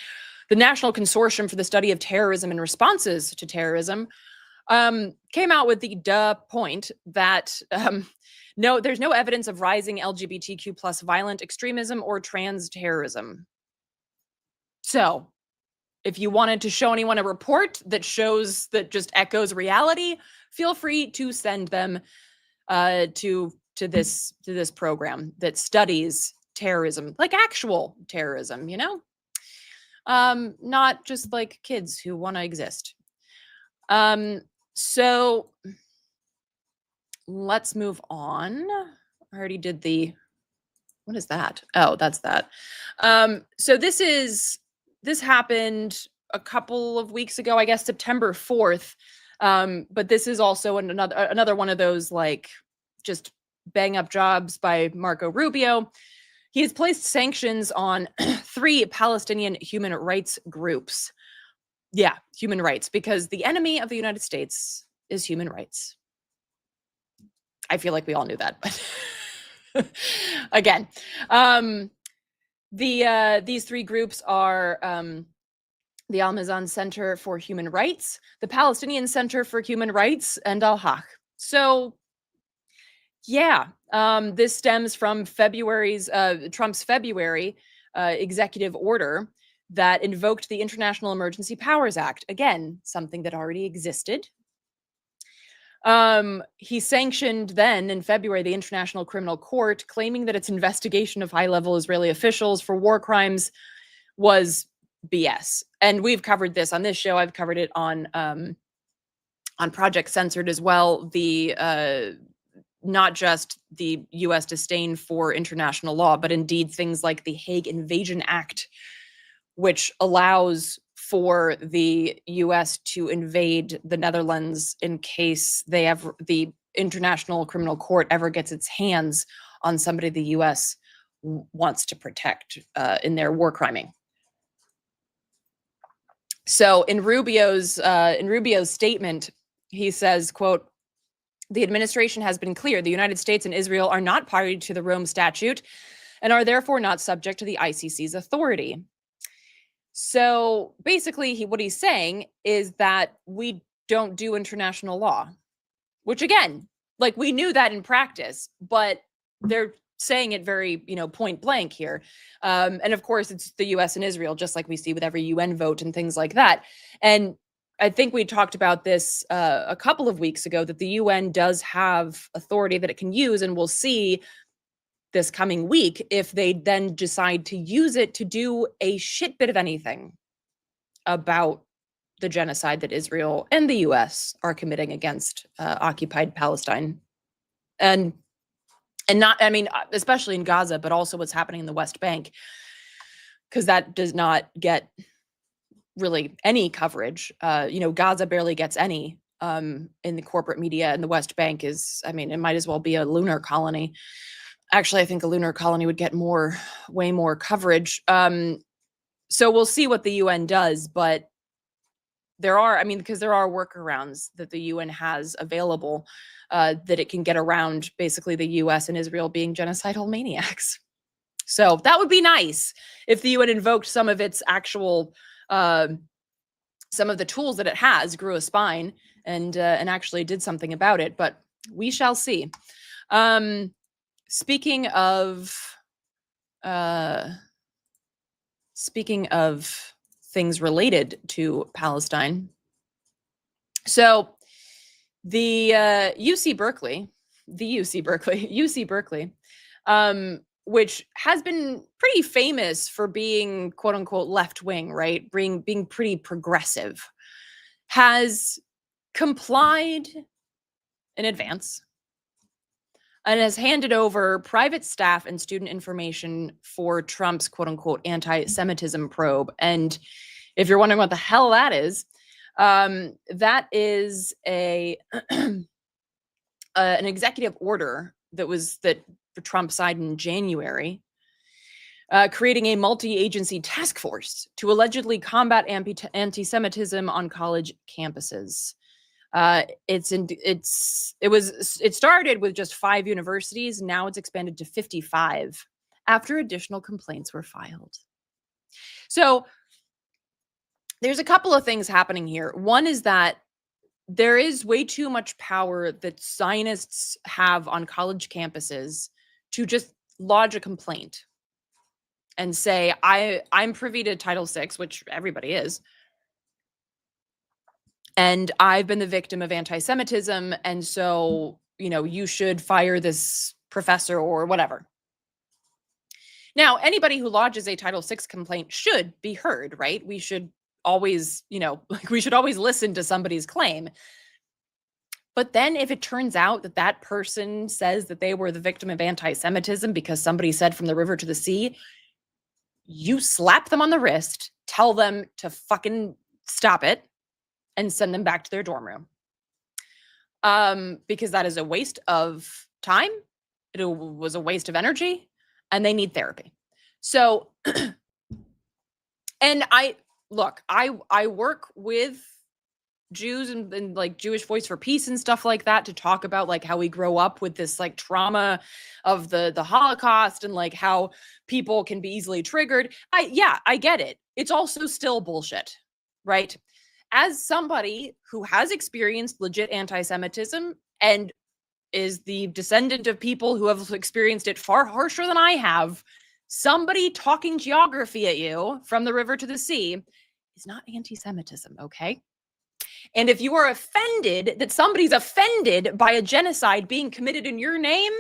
The National Consortium for the Study of Terrorism and Responses to Terrorism came out with the duh point that no, there's no evidence of rising LGBTQ plus violent extremism or trans terrorism. So if you wanted to show anyone a report that shows that just echoes reality, feel free to send them to this program that studies terrorism, like actual terrorism, not just like kids who want to exist. So let's move on. I already did what is that? Oh, that's that. So this happened a couple of weeks ago, I guess September 4th. But this is also another one of those like just bang up jobs by Marco Rubio. He has placed sanctions on 3 Palestinian human rights groups. Yeah, human rights, because the enemy of the United States is human rights. I feel like we all knew that, but again, these 3 groups are the Al-Mazan Center for Human Rights, the Palestinian Center for Human Rights, and Al-Haq. So yeah, this stems from Trump's February executive order that invoked the International Emergency Powers Act. Again, something that already existed. He sanctioned then in February the International Criminal Court, claiming that its investigation of high-level Israeli officials for war crimes was BS. And we've covered this on this show. I've covered it on Project Censored as well. The not just the U.S. disdain for international law, but indeed things like the Hague Invasion Act, which allows for the U.S. to invade the Netherlands in case the International Criminal Court ever gets its hands on somebody the U.S. wants to protect in their war criming. So in Rubio's statement, he says, quote, "The administration has been clear. The United States and Israel are not party to the Rome Statute and are therefore not subject to the ICC's authority." So basically, what he's saying is that we don't do international law, which again, like we knew that in practice, but they're saying it very, point blank here. And of course, it's the US and Israel, just like we see with every UN vote and things like that. And I think we talked about this a couple of weeks ago, that the UN does have authority that it can use, and we'll see this coming week if they then decide to use it to do a shit bit of anything about the genocide that Israel and the US are committing against occupied Palestine. And not, I mean, especially in Gaza, but also what's happening in the West Bank, because that does not get really any coverage. Gaza barely gets any in the corporate media, and the West Bank is, I mean, it might as well be a lunar colony. Actually, I think a lunar colony would get way more coverage. So we'll see what the UN does, but because there are workarounds that the UN has available that it can get around basically the US and Israel being genocidal maniacs. So that would be nice if the UN invoked some of its actual, some of the tools that it has, grew a spine, and actually did something about it. But we shall see. Speaking of things related to Palestine, so the UC Berkeley, which has been pretty famous for being quote unquote left wing, right? Being pretty progressive, has complied in advance and has handed over private staff and student information for Trump's quote unquote anti-Semitism probe. And if you're wondering what the hell that is an executive order that Trump signed in January, creating a multi-agency task force to allegedly combat anti-Semitism on college campuses. It started with just 5 universities. Now it's expanded to 55 after additional complaints were filed. So there's a couple of things happening here. One is that there is way too much power that Zionists have on college campuses to just lodge a complaint and say, I'm privy to Title VI, which everybody is, and I've been the victim of anti-Semitism, and so, you should fire this professor or whatever. Now, anybody who lodges a Title VI complaint should be heard, right? We should always, we should always listen to somebody's claim. But then if it turns out that that person says that they were the victim of anti-Semitism because somebody said from the river to the sea, you slap them on the wrist, tell them to fucking stop it, and send them back to their dorm room. Because that is a waste of time. It was a waste of energy, and they need therapy. So, and I work with Jews and like Jewish Voice for Peace and stuff like that to talk about like how we grow up with this like trauma of the Holocaust and like how people can be easily triggered. I get it. It's also still bullshit, right? As somebody who has experienced legit anti-Semitism and is the descendant of people who have experienced it far harsher than I have, somebody talking geography at you from the river to the sea is not anti-Semitism, okay? And if you are offended that somebody's offended by a genocide being committed in your name,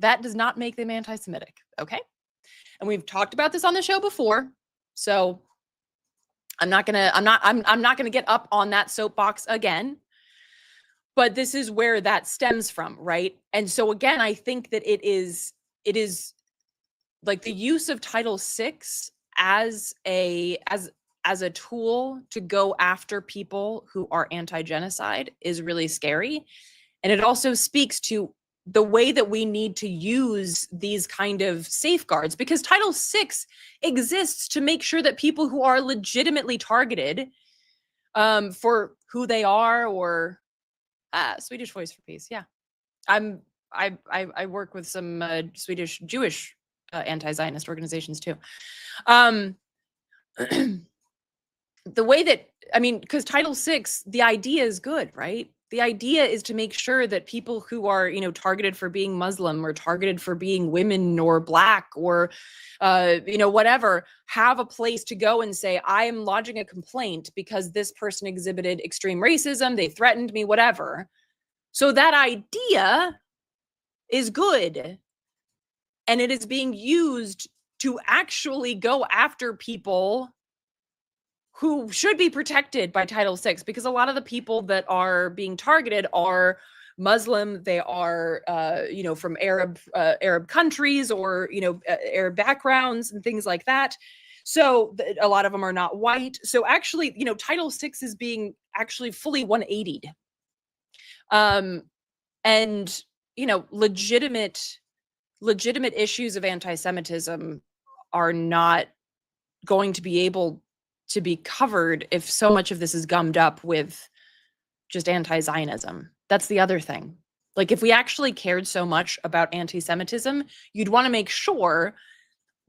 that does not make them anti-Semitic, okay? And we've talked about this on the show before. So I'm not gonna get up on that soapbox again. But this is where that stems from, right? And so again, I think that it is like the use of Title VI as a tool to go after people who are anti-genocide is really scary. And it also speaks to the way that we need to use these kind of safeguards, because Title VI exists to make sure that people who are legitimately targeted for who they are, or Swedish Voice for Peace. Yeah. I work with some Swedish Jewish anti-Zionist organizations too. The way that, I mean, because Title VI, the idea is good, right? The idea is to make sure that people who are, targeted for being Muslim or targeted for being women or Black or, whatever, have a place to go and say, I am lodging a complaint because this person exhibited extreme racism, they threatened me, whatever. So that idea is good. And it is being used to actually go after people who should be protected by Title VI, because a lot of the people that are being targeted are Muslim. They are, from Arab countries, or, Arab backgrounds and things like that. So a lot of them are not white. So actually, Title VI is being actually fully 180'd. And, legitimate issues of anti-Semitism are not going to be able to be covered if so much of this is gummed up with just anti-Zionism. That's the other thing. Like, if we actually cared so much about anti-Semitism, you'd want to make sure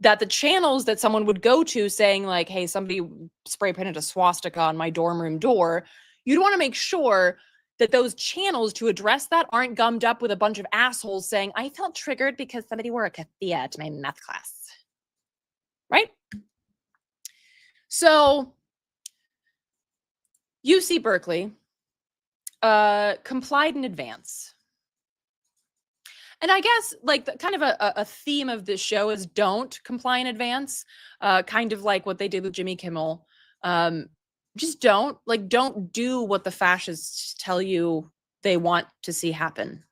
that the channels that someone would go to saying like, hey, somebody spray painted a swastika on my dorm room door, you'd want to make sure that those channels to address that aren't gummed up with a bunch of assholes saying, I felt triggered because somebody wore a keffiyeh to my math class. Right? So UC Berkeley complied in advance. And I guess like kind of a theme of this show is don't comply in advance, kind of like what they did with Jimmy Kimmel. Just don't do what the fascists tell you they want to see happen.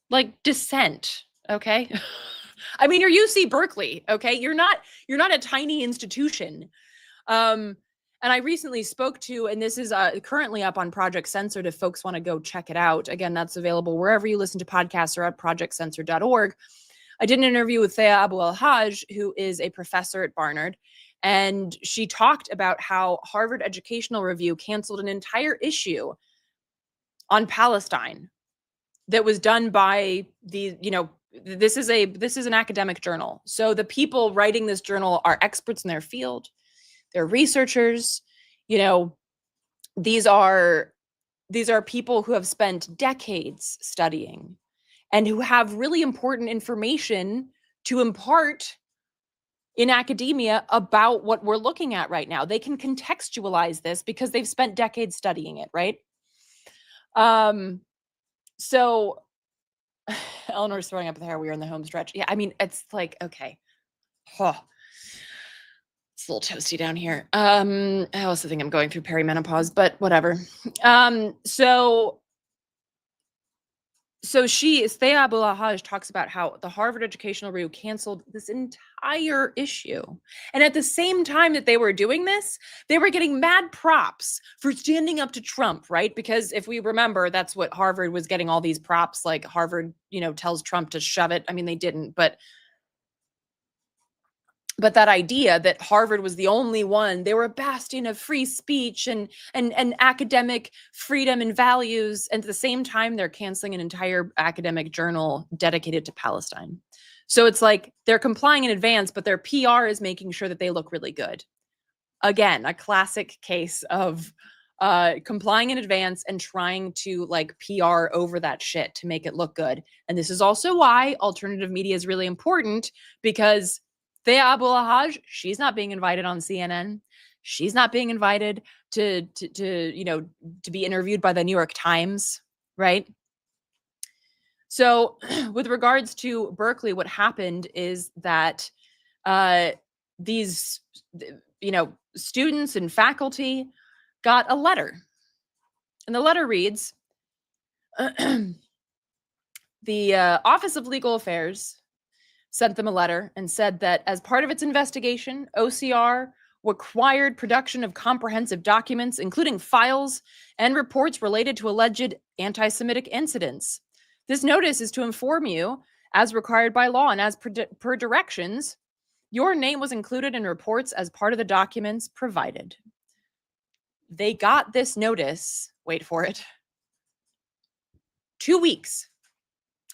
Like dissent, okay? I mean, you're UC Berkeley, okay? You're not a tiny institution. And I recently spoke to, and this is currently up on Project Censored if folks want to go check it out. Again, that's available wherever you listen to podcasts or at projectcensored.org. I did an interview with Thea Abu El-Haj, who is a professor at Barnard, and she talked about how Harvard Educational Review canceled an entire issue on Palestine that was done by the, this is an academic journal. So the people writing this journal are experts in their field. They're researchers. These are people who have spent decades studying and who have really important information to impart in academia about what we're looking at right now. They can contextualize this because they've spent decades studying it, right? So Eleanor's throwing up with hair. We are in the home stretch. Yeah, I mean, it's like, okay. It's a little toasty down here. I also think I'm going through perimenopause, but whatever. So Thea Abu El-Haj talks about how the Harvard Educational Review canceled this entire issue. And at the same time that they were doing this, they were getting mad props for standing up to Trump, right? Because if we remember, that's what Harvard was getting all these props, like Harvard, tells Trump to shove it. I mean, they didn't, but that idea that Harvard was the only one, they were a bastion of free speech and academic freedom and values. And at the same time, they're canceling an entire academic journal dedicated to Palestine. So it's like they're complying in advance, but their PR is making sure that they look really good. Again, a classic case of complying in advance and trying to like PR over that shit to make it look good. And this is also why alternative media is really important, because Thea Abu El-Haj, she's not being invited on CNN. She's not being invited to be interviewed by the New York Times, right? So with regards to Berkeley, what happened is that these, students and faculty got a letter. And the letter reads, the Office of Legal Affairs sent them a letter and said that as part of its investigation, OCR required production of comprehensive documents, including files and reports related to alleged anti-Semitic incidents. This notice is to inform you, as required by law and as per directions, your name was included in reports as part of the documents provided. They got this notice, wait for it, 2 weeks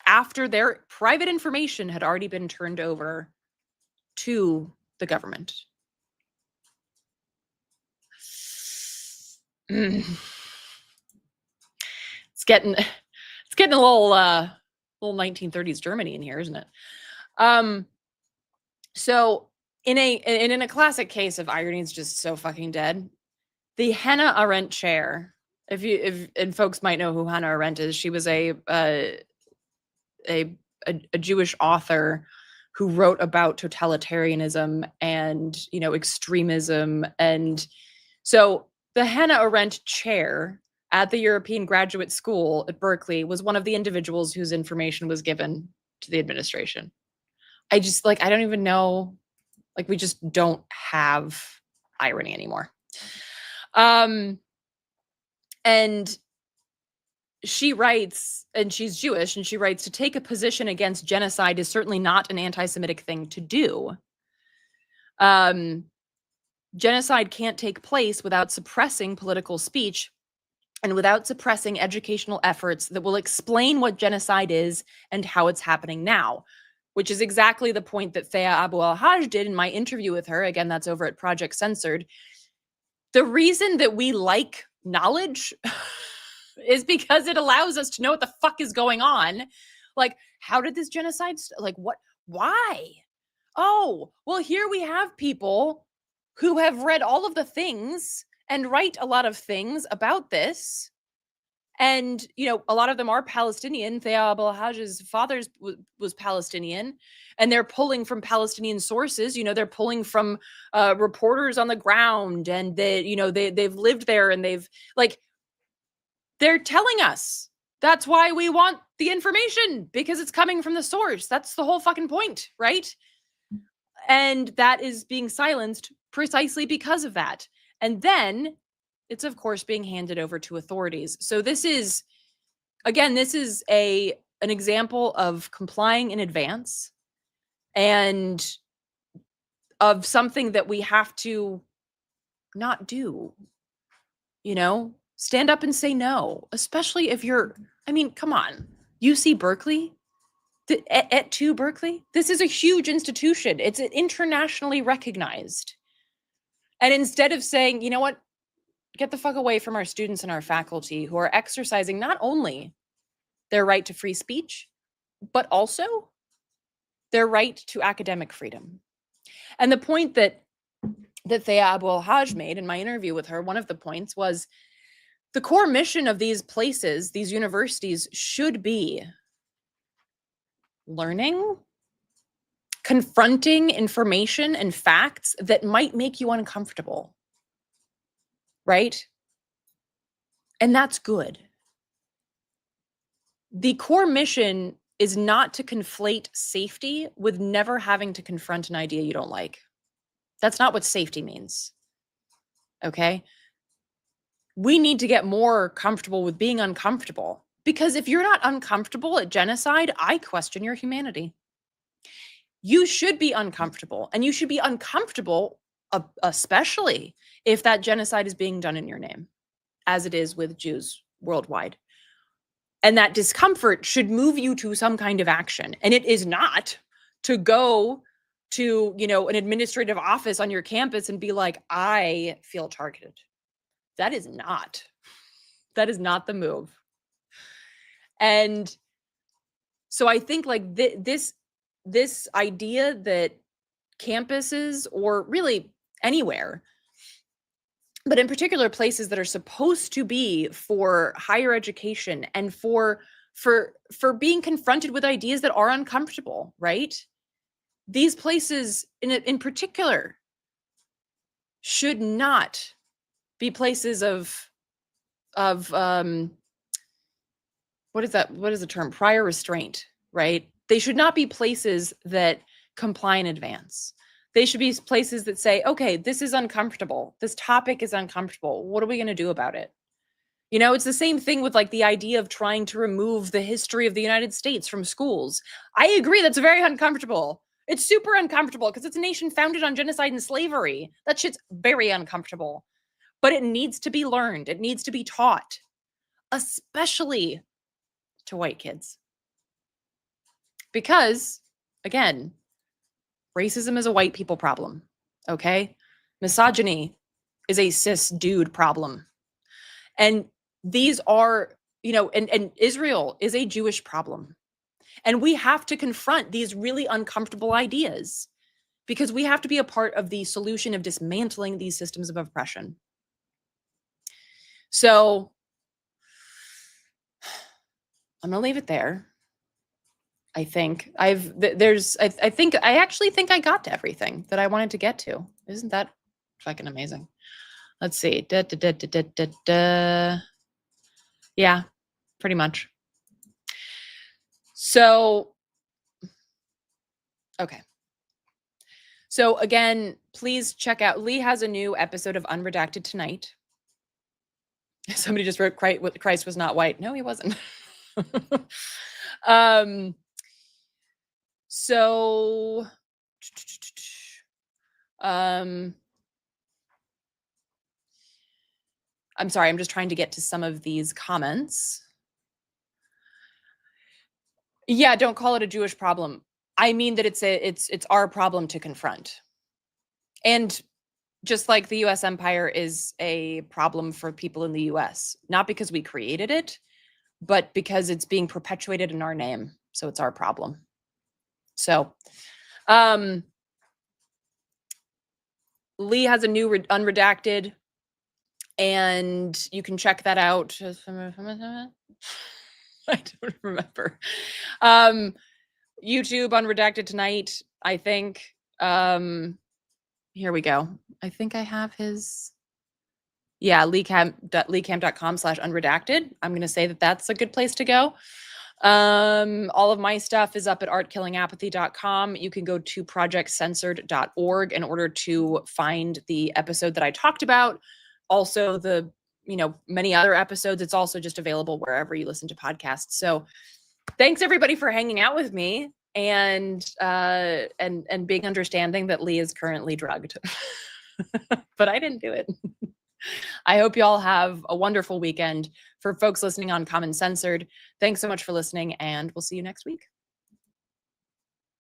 after their private information had already been turned over to the government. It's getting a little 1930s Germany in here, isn't it? So in a classic case of irony, it's just so fucking dead. The Hannah Arendt chair, and folks might know who Hannah Arendt is. She was a Jewish author who wrote about totalitarianism and, extremism. And so the Hannah Arendt chair at the European Graduate School at Berkeley was one of the individuals whose information was given to the administration. I just I don't even know, we just don't have irony anymore. And she writes, and she's Jewish, and she writes, to take a position against genocide is certainly not an anti-Semitic thing to do. Genocide can't take place without suppressing political speech and without suppressing educational efforts that will explain what genocide is and how it's happening now, which is exactly the point that Thea Abu al-Hajj did in my interview with her. Again, that's over at Project Censored. The reason that we like knowledge is because it allows us to know what the fuck is going on. How did this genocide, what, why? Oh, well, here we have people who have read all of the things and write a lot of things about this. And, a lot of them are Palestinian. Thea Abu al-Hajj's father was Palestinian, and they're pulling from Palestinian sources. They're pulling from reporters on the ground, and they've lived there, and they're telling us. That's why we want the information, because it's coming from the source. That's the whole fucking point, right? And that is being silenced precisely because of that. And then it's, of course, being handed over to authorities. So this is an example of complying in advance and of something that we have to not do. Stand up and say no, especially if you're, come on, UC Berkeley, at 2 Berkeley, this is a huge institution. It's internationally recognized. And instead of saying, you know what, get the fuck away from our students and our faculty who are exercising not only their right to free speech, but also their right to academic freedom. And the point that Thea Abu al-Hajj made in my interview with her, one of the points was the core mission of these places, these universities, should be learning, confronting information and facts that might make you uncomfortable, right? And that's good. The core mission is not to conflate safety with never having to confront an idea you don't like. That's not what safety means, okay? We need to get more comfortable with being uncomfortable. Because if you're not uncomfortable at genocide, I question your humanity. You should be uncomfortable, and you should be uncomfortable, especially if that genocide is being done in your name, as it is with Jews worldwide. And that discomfort should move you to some kind of action. And it is not to go to, an administrative office on your campus and be like, I feel targeted. That is not the move. And so I think this idea that campuses, or really anywhere, but in particular places that are supposed to be for higher education and for being confronted with ideas that are uncomfortable, right? these places in particular should not be places of what is the term? Prior restraint, right? They should not be places that comply in advance. They should be places that say, okay, this is uncomfortable. This topic is uncomfortable. What are we going to do about it? You know, it's the same thing with like the idea of trying to remove the history of the United States from schools. I agree that's very uncomfortable. It's super uncomfortable because it's a nation founded on genocide and slavery. That shit's very uncomfortable. But it needs to be learned. It needs to be taught, especially to white kids. Because, again, racism is a white people problem, okay? Misogyny is a cis dude problem. And these are, you know, and Israel is a Jewish problem. And we have to confront these really uncomfortable ideas because we have to be a part of the solution of dismantling these systems of oppression. So I'm going to leave it there. I think I actually think I got to everything that I wanted to get to. Isn't that fucking amazing? Let's see. Yeah, pretty much. So, okay. So again, please check out, Lee has a new episode of Unredacted tonight. Somebody just wrote Christ was not white. No, he wasn't. So, I'm sorry, I'm just trying to get to some of these comments. Yeah, don't call it a Jewish problem. I mean that it's our problem to confront. And just like the US empire is a problem for people in the US, not because we created it, but because it's being perpetuated in our name. So it's our problem. So, Lee has a new Unredacted, and you can check that out. I don't remember. YouTube Unredacted tonight, I think. Here we go. I think I have his. Yeah, leecamp.com/unredacted. I'm going to say that that's a good place to go. All of my stuff is up at artkillingapathy.com. You can go to projectcensored.org in order to find the episode that I talked about. Also the, you know, many other episodes. It's also just available wherever you listen to podcasts. So thanks everybody for hanging out with me and being understanding that Lee is currently drugged. But I didn't do it. I hope you all have a wonderful weekend. For folks listening on Common Censored, thanks so much for listening, and we'll see you next week.